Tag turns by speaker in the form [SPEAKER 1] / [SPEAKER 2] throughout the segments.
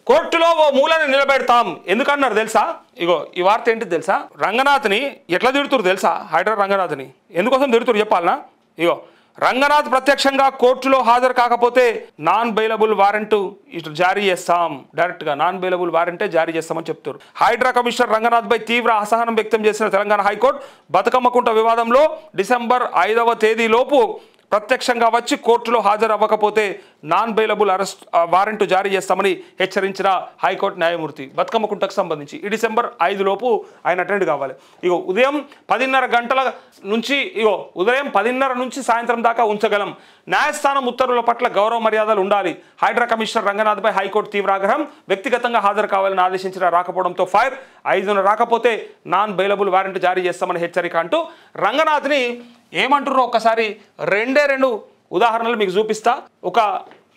[SPEAKER 1] కోర్టులో ఓ మూలని నిలబెడతాం ఎందుకన్నారు తెలుసా? ఇగో ఈ వార్త ఏంటి తెలుసా? రంగనాథ్ని ఎట్లా తిడుతురు తెలుసా? హైడ్రా రంగనాథ్ని ఎందుకోసం తిడుతురు చెప్పాలనా? ఇగో రంగనాథ్ ప్రత్యక్షంగా కోర్టులో హాజరు కాకపోతే నాన్ బెయిలబుల్ వారెంట్ ఇటు జారీ చేస్తాం, డైరెక్ట్గా నాన్ బెయిలబుల్ వారెంటే జారీ చేస్తామని చెప్తారు. హైడ్రా కమిషనర్ రంగనాథ్ పై తీవ్ర అసహనం వ్యక్తం చేసిన తెలంగాణ హైకోర్టు బతుకమ్మకుంట వివాదంలో డిసెంబర్ 5వ తేదీలోపు ప్రత్యక్షంగా వచ్చి కోర్టులో హాజరు అవ్వకపోతే నాన్ బెయిలబుల్ అరెస్ట్ వారెంట్ జారీ చేస్తామని హెచ్చరించిన హైకోర్టు న్యాయమూర్తి. బతుకమ్మకుంటకు సంబంధించి ఈ డిసెంబర్ 5 లోపు ఆయన అటెండ్ కావాలి. ఇగో ఉదయం 10:30 గంటల నుంచి ఉదయం 10:30 నుంచి సాయంత్రం దాకా ఉంచగలం. న్యాయస్థానం ఉత్తర్వుల పట్ల గౌరవ మర్యాదలు ఉండాలి. హైడ్రా కమిషనర్ రంగనాథ్పై హైకోర్టు తీవ్ర ఆగ్రహం. వ్యక్తిగతంగా హాజరు కావాలని ఆదేశించిన రాకపోవడంతో ఫైర్. 5న రాకపోతే నాన్ బెయిలబుల్ వారెంట్ జారీ చేస్తామని హెచ్చరిక అంటూ రంగనాథ్ని ఏమంటారో ఒకసారి రెండు ఉదాహరణలు మీకు చూపిస్తా. ఒక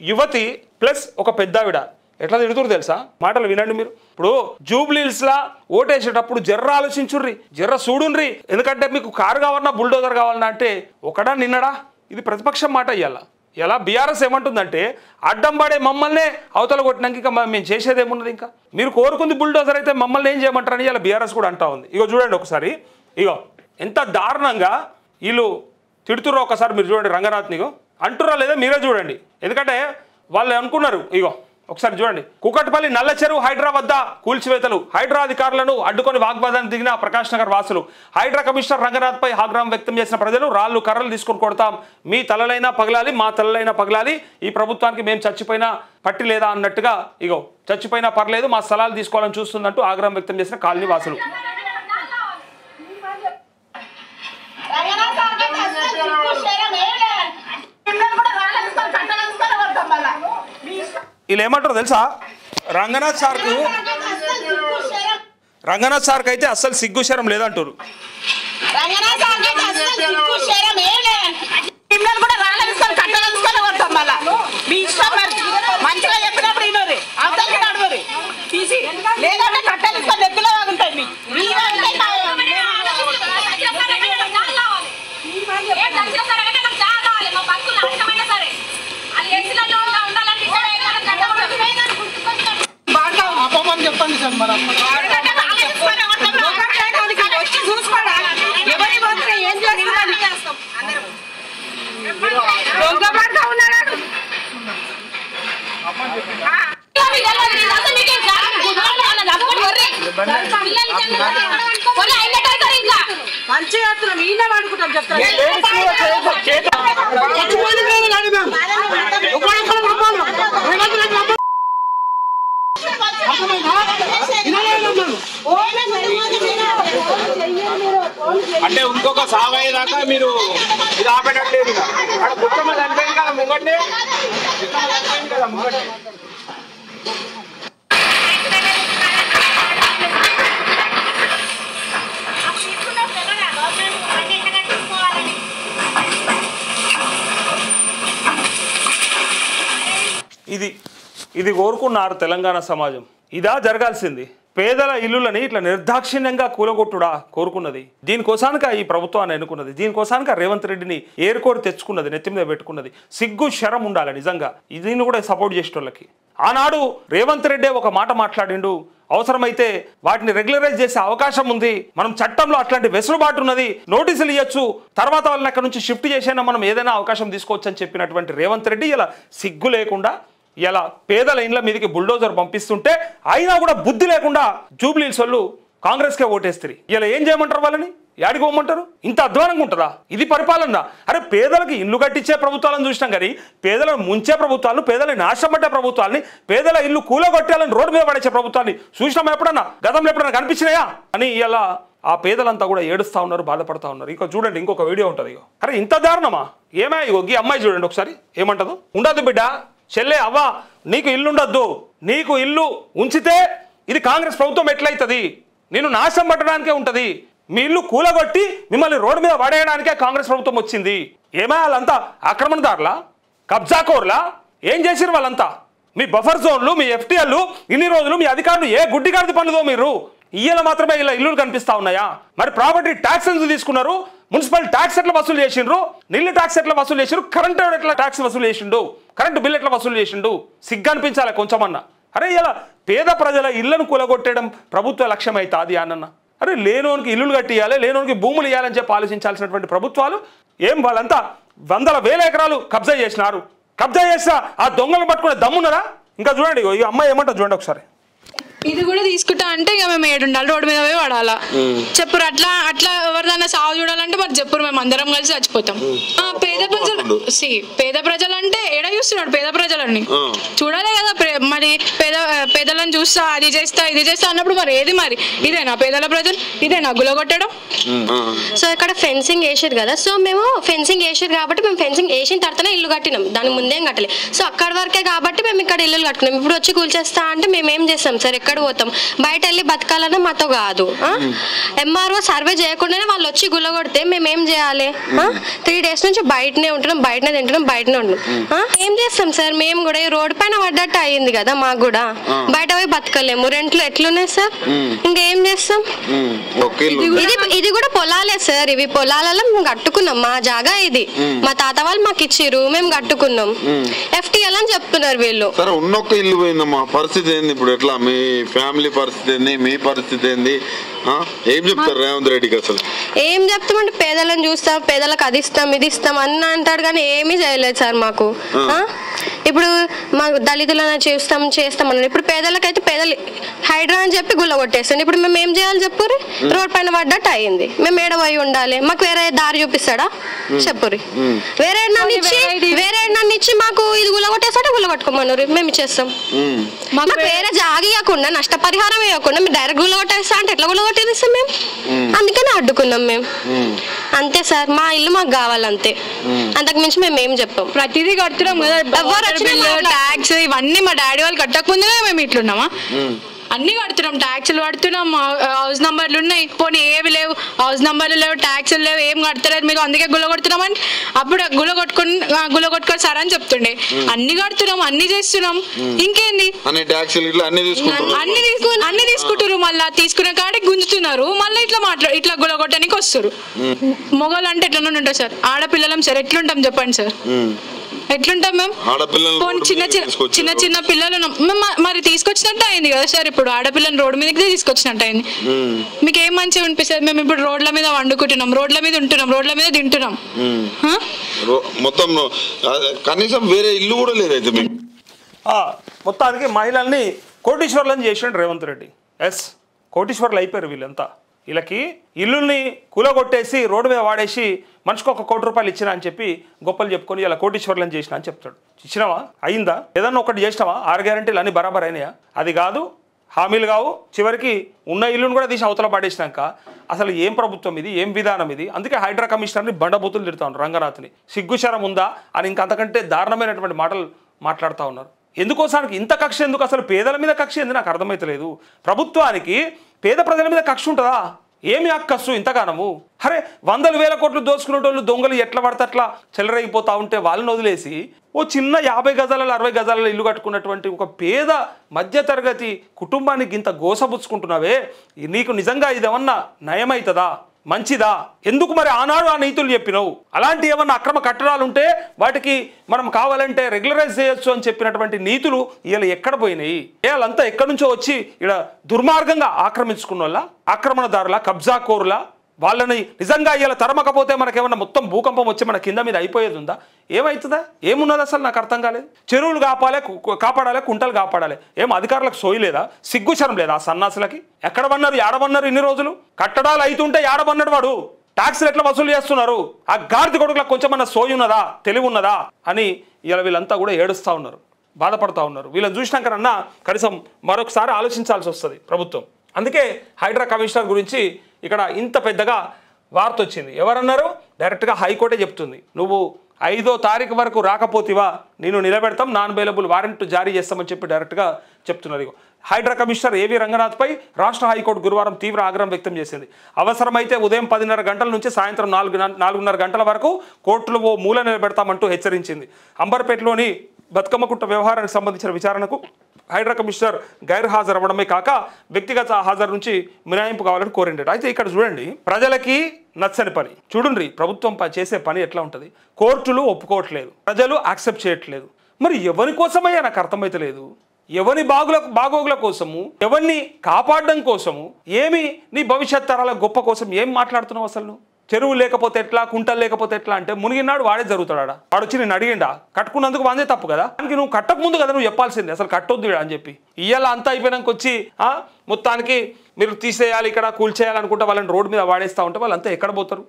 [SPEAKER 1] యువతి ప్లస్ ఒక పెద్దావిడ ఎట్లా తిడుతురు తెలుసా? మాటలు వినండి మీరు. ఇప్పుడు జూబ్లీహిల్స్లా ఓటేసేటప్పుడు జర్ర ఆలోచించుర్రి, జర్ర చూడుండ్రి. ఎందుకంటే మీకు కారు కావాలన్నా బుల్డోజర్ కావాలన్నా అంటే ఒకడా నిన్నడా? ఇది ప్రతిపక్షం మాట. ఇలా బీఆర్ఎస్ ఏమంటుందంటే అడ్డం పడే మమ్మల్నే అవతల కొట్టినాక ఇంకా మేము చేసేది ఏమున్నది? ఇంకా మీరు కోరుకుంది బుల్డోజర్ అయితే మమ్మల్ని ఏం చేయమంటారని ఇలా బీఆర్ఎస్ కూడా అంటా ఉంది. ఇగో చూడండి ఒకసారి, ఎంత దారుణంగా వీళ్ళు తిడుతుర్రో ఒకసారి మీరు చూడండి. రంగనాథ్ని అంటుర్రా లేదా మీరే చూడండి. ఎందుకంటే వాళ్ళు అనుకున్నారు. ఒకసారి చూడండి. కూకట్పల్లి నల్ల చెరువు హైడ్రా వద్ద కూల్చివేతలు. హైడ్రా అధికారులను అడ్డుకొని వాగ్వాదానికి దిగిన ప్రకాష్ నగర్ వాసులు. హైడ్రా కమిషనర్ రంగనాథ్పై ఆగ్రహం వ్యక్తం చేసిన ప్రజలు రాళ్లు కర్రలు తీసుకొని కొడతాం, మీ తలలైనా పగలాలి, మా తలలైనా పగలాలి, ఈ ప్రభుత్వానికి మేము చచ్చిపోయినా పట్టి లేదా అన్నట్టుగా చచ్చిపోయినా పర్లేదు, మా స్థలాలు తీసుకోవాలని చూస్తుందంటూ ఆగ్రహం వ్యక్తం చేసిన కాలనీ వాసులు. వీళ్ళు ఏమంటారు తెలుసా? రంగనాథ్ సార్కి అయితే అస్సలు సిగ్గు శరం లేదంటారు.
[SPEAKER 2] చెప్పండి సార్ మరి మంచిగా ఈయన వాడుకుంటాం చెప్తాను.
[SPEAKER 1] అంటే ఇంకొక సాగయ్యేదాకా మీరు ఇది ఆపేటట్లేదు. అక్కడ గుట్టమ్మ చనిపోయింది కదా ముంగట్నే, కదా ముంగట్నే. ఇది కోరుకున్నారు తెలంగాణ సమాజం. ఇదా జరగాల్సింది? పేదల ఇల్లులని ఇట్లా నిర్దాక్షిణ్యంగా కూలగొట్టుడా కోరుకున్నది? దీనికోసానిక ఈ ప్రభుత్వాన్ని ఎన్నుకున్నది, దీనికోసానిక రేవంత్ రెడ్డిని ఏరుకోరి తెచ్చుకున్నది, నెత్తి మీద పెట్టుకున్నది. సిగ్గు శరం ఉండాలి నిజంగా. దీన్ని కూడా సపోర్ట్ చేసేటోళ్ళకి. ఆనాడు రేవంత్ రెడ్డి ఒక మాట మాట్లాడిండు, అవసరమైతే వాటిని రెగ్యులరైజ్ చేసే అవకాశం ఉంది, మనం చట్టంలో అట్లాంటి వెసులుబాటు ఉన్నది, నోటీసులు ఇవ్వచ్చు, తర్వాత వాళ్ళని అక్కడ నుంచి షిఫ్ట్ చేసైనా మనం ఏదైనా అవకాశం తీసుకోవచ్చు అని చెప్పినటువంటి రేవంత్ రెడ్డి ఇలా సిగ్గు లేకుండా ఇలా పేదల ఇండ్ల మీదకి బుల్డోజర్ పంపిస్తుంటే అయినా కూడా బుద్ధి లేకుండా జూబ్లీహిల్స్ వాళ్ళు కాంగ్రెస్కే ఓటేస్తారు. ఇలా ఏం చేయమంటారు? వాళ్ళని యాడికి పోమంటారు? ఇంత అధ్వానంగా ఉంటుందా ఇది పరిపాలన? అరే పేదలకు ఇల్లు కట్టించే ప్రభుత్వాలను చూసినాం కానీ పేదలను ముంచే ప్రభుత్వాలను, పేదలని నాశనం పట్టే ప్రభుత్వాలని, పేదల ఇల్లు కూలగొట్టాలని రోడ్డు మీద పడేసే ప్రభుత్వాన్ని చూసినాం ఎప్పుడన్నా? గతంలో ఎప్పుడన్నా కనిపించినాయా అని ఇలా ఆ పేదలంతా కూడా ఏడుస్తూ ఉన్నారు, బాధపడతా ఉన్నారు. ఇంకా చూడండి, ఇంకొక వీడియో ఉంటుంది. అరే ఇంత దారుణమా? ఏమా ఈ అమ్మాయి చూడండి ఒకసారి ఏమంటదో. ఉండదు బిడ్డ, చెల్లె అవ్వ, నీకు ఇల్లు ఉండద్దు, నీకు ఇల్లు ఉంచితే ఇది కాంగ్రెస్ ప్రభుత్వం ఎట్లయితుంది? నేను నాశనం పట్టడానికే ఉంటుంది. మీ ఇల్లు కూలగొట్టి మిమ్మల్ని రోడ్డు మీద పడేయడానికే కాంగ్రెస్ ప్రభుత్వం వచ్చింది. ఏమా వాళ్ళంతా ఆక్రమణదారులా, కబ్జాకోర్లా? ఏం చేసిరు వాళ్ళంతా? మీ బఫర్ జోన్లు, మీ ఎఫ్టీఎల్లు, ఇన్ని రోజులు మీ అధికారులు ఏ గుడ్డిగాడిది పనుదో మీరు ఇయ్యలో మాత్రమే ఇలా ఇల్లులు కనిపిస్తా ఉన్నాయా? మరి ప్రాపర్టీ ట్యాక్స్ ఎందుకు తీసుకున్నారు? మున్సిపల్ ట్యాక్స్ ఎట్లా వసూలు చేసిండ్రు? నీళ్ళు ట్యాక్స్ ఎట్లా వసూలు చేసిండ్రు? కరెంట్ ఎట్లా ట్యాక్స్ వసూలు చేసిండు? కరెంటు బిల్ ఎట్లా వసూలు చేసిండు? సిగ్గు అనిపించాలి కొంచెమన్నా. అరే ఇలా పేద ప్రజల ఇళ్లను కూలగొట్టడం ప్రభుత్వ లక్ష్యం అవుతుంది అన్న. అరే లేనోనికి ఇల్లులు కట్టియాలి, లేనోనికి భూములు ఇవ్వాలని చెప్పి ఆలోచించాల్సినటువంటి ప్రభుత్వాలు ఏం వాళ్ళంతా వందల వేల ఎకరాలు కబ్జా చేసినారు. కబ్జా చేసిన ఆ దొంగలను పట్టుకునే దమ్మున్నారా? ఇంకా చూడండి ఈ అమ్మాయి ఏమంటారు చూడండి ఒకసారి.
[SPEAKER 3] ఇది కూడా తీసుకుంటా అంటే ఇక మేము ఏడుండాలి, రోడ్డు మీద పోయి పడాలా చెప్పురు. అట్లా అట్లా ఎవరిదైనా సాగు చూడాలంటే మరి చెప్పురు, మేము అందరం కలిసి చచ్చిపోతాం. పేద ప్రజలు పేద ప్రజలు అంటే ఏడ చూస్తున్నాడు? పేద ప్రజలని చూడాలి కదా. మరి పేదలను చూస్తా, అది చేస్తా ఇది చేస్తా అన్నప్పుడు మరి ఏది మరి ఇదేనా పేదల ప్రజలు? ఇదేనా గులగొట్టడం?
[SPEAKER 4] సో ఇక్కడ ఫెన్సింగ్ వేసారు కదా, సో మేము ఫెన్సింగ్ వేసారు కాబట్టి మేము ఫెన్సింగ్ వేసిన తర్వాతనే ఇల్లు కట్టినాం, దాని ముందేం కట్టలేదు. సో అక్కడి వరకే కాబట్టి మేము ఇక్కడ ఇల్లు కట్టుకున్నాం. ఇప్పుడు వచ్చి కూల్చేస్తా అంటే మేము ఏం చేస్తాం సార్? ఎక్కడ పోతాం? బయట వెళ్ళి బతకాలన్నా మాతో కాదు. ఎంఆర్ఓ సర్వే చేయకుండానే వాళ్ళు వచ్చి గుల్లగొడితే మేము ఏం చేయాలి? 3 days నుంచి బయటనే ఉంటున్నాం, బయటనే తింటున్నాం, బయటనే ఉంటున్నాం. ఏం చేస్తాం సార్? మేము కూడా ఈ రోడ్డు పైన పడ్డట్టు అయ్యింది కదా మాకు కూడా. బయట పోయి బతకలేము, రెంట్లు ఎట్లున్నాయి సార్? ఇంకేం చేస్తాం? ఇది కూడా పొలాలే సార్, ఇవి పొలాలలో మేము కట్టుకున్నాం. మా జాగా ఇది, మా తాత వాళ్ళు మాకు ఇచ్చిర్రు, మేము కట్టుకున్నాం. FTL అని చెప్తున్నారు వీళ్ళు.
[SPEAKER 5] ఉన్నొక్క ఇల్లు పోయిందమ్మా, పరిస్థితి ఏంది ఇప్పుడు? ఎట్లా మీ ఫ్యామిలీ పరిస్థితి ఏంది? మీ పరిస్థితి ఏంది? ఏం చెప్తారు రేవంత్ రెడ్డికి? అసలు
[SPEAKER 4] ఏం చెప్తామంటే పేదలను చూస్తాం, పేదలకు అది ఇస్తాం ఇది ఇస్తాం అన్న అంటాడు, కానీ ఏమీ చేయలేదు సార్ మాకు. ఇప్పుడు మాకు దళితులను చేస్తాం అన్నారు. ఇప్పుడు పేదలకైతే పేదలు హైడ్రా అని చెప్పి గుల్ల కొట్టేస్తాను. ఇప్పుడు మేము ఏం చేయాలి చెప్పురి? రోడ్ పైన పడ్డట్టు అయింది, మేము ఏడవై ఉండాలి. మాకు వేరే దారి చూపిస్తాడా చెప్పురి? వేరే నన్ను ఇచ్చి మాకు ఇది గుల్ల కొట్టేస్తాడే గుల్ల కొట్టుకోమన్నారు, మేము ఇచ్చేస్తాం. మాకు వేరే జాగియకుండా నష్టపరిహారం ఇవ్వకుండా మీరు డైరెక్ట్ గుల్ల కొట్టేస్తా అంటే ఎట్లా గుల్ల కొట్టేస్తాం మేము? అందుకని అడ్డుకున్నాం మేము. అంతే సార్, మా ఇల్లు మాకు కావాలంతే, అంతకు మించి మేము ఏం చెప్పాం.
[SPEAKER 3] ప్రతిదీ కడుతున్నాం కదా, ట్యాక్స్ ఇవన్నీ మా డాడీ వాళ్ళు కట్టకముందుగా మేము ఇట్లున్నామా? అన్ని కడుతున్నాం, ట్యాక్సులు కడుతున్నాం, హౌస్ నంబర్లు ఉన్నాయి, పోనీ ఏవి లేవు, హౌస్ నంబర్లు లేవు, ట్యాక్సులు లేవు, ఏం కడతలేదు మీకు, అందుకే గుల్ల కొడుతున్నామని అప్పుడు గుల్ల కొట్టుకొని సార్ అని చెప్తుండే. అన్ని కడుతున్నాం, అన్ని చేస్తున్నాం, ఇంకేంది? అన్ని తీసుకుంటారు, మళ్ళీ తీసుకునే కాడికి గుంజుతున్నారు, మళ్ళీ ఇట్లా గుల్ల కొట్టడానికి వస్తారు. మొగలు అంటే ఎట్లా ఉంటారు సార్? ఆడపిల్లలం సార్, ఎట్లుంటాం చెప్పండి సార్? ఎట్లుంటాం మేము? చిన్న చిన్న పిల్లలు మరి తీసుకొచ్చినట్టు అయింది కదా సార్. ఇప్పుడు ఆడపిల్లని రోడ్డు మీదకి తీసుకొచ్చినట్టు అయింది. మీకు ఏం మంచిగా అనిపిస్తుంది? మేము ఇప్పుడు రోడ్ల మీద వండుకుంటున్నాం, రోడ్ల మీద ఉంటున్నాం, రోడ్ల మీద తింటున్నాం.
[SPEAKER 5] మొత్తం కనీసం వేరే ఇల్లు కూడా లేదు.
[SPEAKER 1] మొత్తానికి మహిళల్ని కోటీశ్వర్లను చేసాడు రేవంత్ రెడ్డి. కోటీశ్వర్లు అయిపోయారు వీళ్ళంతా. వీళ్ళకి ఇల్లుల్ని కూలగొట్టేసి రోడ్డు మీద వాడేసి మనిషికి ₹1 కోటి ఇచ్చినా అని చెప్పి గొప్పలు చెప్పుకొని ఇలా కోటీశ్వర్లను చేసినా అని చెప్తాడు. ఇచ్చినావా? అయిందా? ఏదన్నా ఒకటి చేసినావా? 6 గ్యారెంటీలు అన్ని బరాబర్ అయినాయా? అది కాదు, హామీలు కావు, చివరికి ఉన్న ఇల్లును కూడా తీసి అవతల పడేసినాక అసలు ఏం ప్రభుత్వం ఇది? ఏం విధానం ఇది? అందుకే హైడ్రా కమిషనర్ని బండబూతులు తిడతా ఉన్నారు, రంగనాథ్ని. సిగ్గుశరం ఉందా అని ఇంకంతకంటే దారుణమైనటువంటి మాటలు మాట్లాడుతూ ఉన్నారు. ఎందుకోసానికి ఇంత కక్ష ఎందుకు? అసలు పేదల మీద కక్ష ఎందుకు నాకు అర్థమైతలేదు. ప్రభుత్వానికి పేద ప్రజల మీద కక్ష ఉంటుందా? ఏమి అక్కస్సు ఇంతగానము? అరే 100,000 కోట్లు దోచుకునేటోళ్ళు దొంగలు ఎట్లా పడితే అట్లా చెలరైపోతా ఉంటే వాళ్ళని వదిలేసి ఓ చిన్న 50 గజాలలో 60 గజాలలో ఇల్లు కట్టుకున్నటువంటి ఒక పేద మధ్యతరగతి కుటుంబానికి ఇంత గోసపుచ్చుకుంటున్నావే, నీకు నిజంగా ఇదేమన్నా నయమవుతుందా? మంచిదా? ఎందుకు మరి ఆనాడు ఆ నీతులు చెప్పినావు? అలాంటి ఏమన్నా అక్రమ కట్టడాలు ఉంటే వాటికి మనం కావాలంటే రెగ్యులరైజ్ చేయొచ్చు అని చెప్పినటువంటి నీతులు ఇలా ఎక్కడ పోయినాయి? వాళ్ళంతా ఎక్కడి నుంచో వచ్చి ఇలా దుర్మార్గంగా ఆక్రమించుకున్న వాళ్ళ, ఆక్రమణదారుల, కబ్జాకోరుల, వాళ్ళని నిజంగా ఇలా తరమకపోతే మనకేమన్నా మొత్తం భూకంపం వచ్చి మన కింద మీద అయిపోయేది ఉందా? ఏమవుతుందా? ఏమున్నది అసలు నాకు అర్థం కాలేదు. చెరువులు కాపాడాలి, కుంటలు కాపాడాలి, ఏం అధికారులకు సోయలేదా? సిగ్గుశరం లేదా ఆ సన్నాసులకి? ఎక్కడవన్నారు, ఏడవన్నారు ఇన్ని రోజులు? కట్టడాలు అవుతుంటే ఏడవన్నాడు వాడు. ట్యాక్స్లు ఎట్లా వసూలు చేస్తున్నారు? ఆ గాడిద కొడుకులకు కొంచెమన్నా సోయి ఉన్నదా, తెలివి ఉన్నదా అని ఇలా వీళ్ళంతా కూడా ఏడుస్తూ ఉన్నారు, బాధపడతా ఉన్నారు. వీళ్ళని చూసినాకనన్నా కనీసం మరొకసారి ఆలోచించాల్సి వస్తుంది ప్రభుత్వం. అందుకే హైడ్రా కమిషనర్ గురించి ఇక్కడ ఇంత పెద్దగా వార్త వచ్చింది. ఎవరన్నారు? డైరెక్ట్గా హైకోర్టే చెప్తుంది, నువ్వు 5వ తారీఖు వరకు రాకపోతేవా నేను నిలబెడతాం, నాన్ బెయిలబుల్ వారెంట్ జారీ చేస్తామని చెప్పి డైరెక్ట్గా చెప్తున్నారు. హైడ్రా కమిషనర్ ఏవి రంగనాథ్పై రాష్ట్ర హైకోర్టు గురువారం తీవ్ర ఆగ్రహం వ్యక్తం చేసింది. అవసరమైతే ఉదయం 10:30 గంటల నుంచి సాయంత్రం 4:30 గంటల వరకు కోర్టులో ఓ మూల నిలబెడతామంటూ హెచ్చరించింది. అంబర్పేటలోని బతుకమ్మకుంట వ్యవహారానికి సంబంధించిన విచారణకు హైడ్రా కమిషనర్ గైర్హాజరు అవ్వడమే కాక వ్యక్తిగత హాజరు నుంచి మినహాయింపు కావాలని కోరిండట. అయితే ఇక్కడ చూడండి, ప్రజలకి నచ్చని పని చూడండి, ప్రభుత్వం చేసే పని ఎట్లా ఉంటుంది. కోర్టులు ఒప్పుకోవట్లేదు, ప్రజలు యాక్సెప్ట్ చేయట్లేదు. మరి ఎవరి కోసమయ్యా నాకు అర్థమైతలేదు. ఎవరి బాగోగుల కోసము, ఎవరిని కాపాడడం కోసము, ఏమి నీ భవిష్యత్ తరాల గొప్ప కోసం ఏం మాట్లాడుతున్నావు అసలు నువ్వు? చెరువు లేకపోతే ఎట్లా, కుంటలు లేకపోతే ఎట్లా అంటే మునిగినాడు వాడే జరుగుతాడా? వాడు వచ్చి నేను అడిగిండా? కట్టుకున్నందుకు వాందే తప్పు కదా? దానికి నువ్వు కట్టక ముందు కదా నువ్వు చెప్పాల్సింది, అసలు కట్టొద్దు అని చెప్పి. ఇవాళ అంతా అయిపోయినాక వచ్చి మొత్తానికి మీరు తీసేయాలి, ఇక్కడ కూల్చేయాలనుకుంటే వాళ్ళని రోడ్డు మీద వాడేస్తూ ఉంటే వాళ్ళంతా ఎక్కడ పోతారు?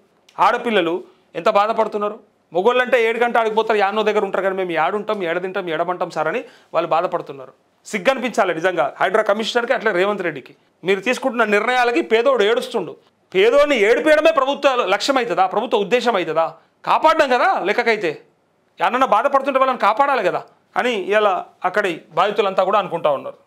[SPEAKER 1] ఆడపిల్లలు ఎంత బాధపడుతున్నారు. మొగోళ్ళు అంటే 7 గంటలు ఆడిపోతారు, యాన్నో దగ్గర ఉంటారు, కానీ మేము ఏడుంటాం, ఏడదింటాం, ఏడమంటాం సార్ అని వాళ్ళు బాధపడుతున్నారు. సిగ్గనిపించాలి నిజంగా హైడ్రా కమిషనర్కి, అట్లా రేవంత్ రెడ్డికి. మీరు తీసుకుంటున్న నిర్ణయాలకి పేదోడు ఏడుస్తుండు. పేదోడిని ఏడిపేయడమే ప్రభుత్వ లక్ష్యం అవుతుందా? ప్రభుత్వ ఉద్దేశం అవుతుందా? కాపాడడం కదా లెక్కకైతే. ఎవరన్నా బాధపడుతుంటే వాళ్ళని కాపాడాలి కదా అని ఇలా అక్కడి బాధితులంతా కూడా అనుకుంటా ఉన్నారు.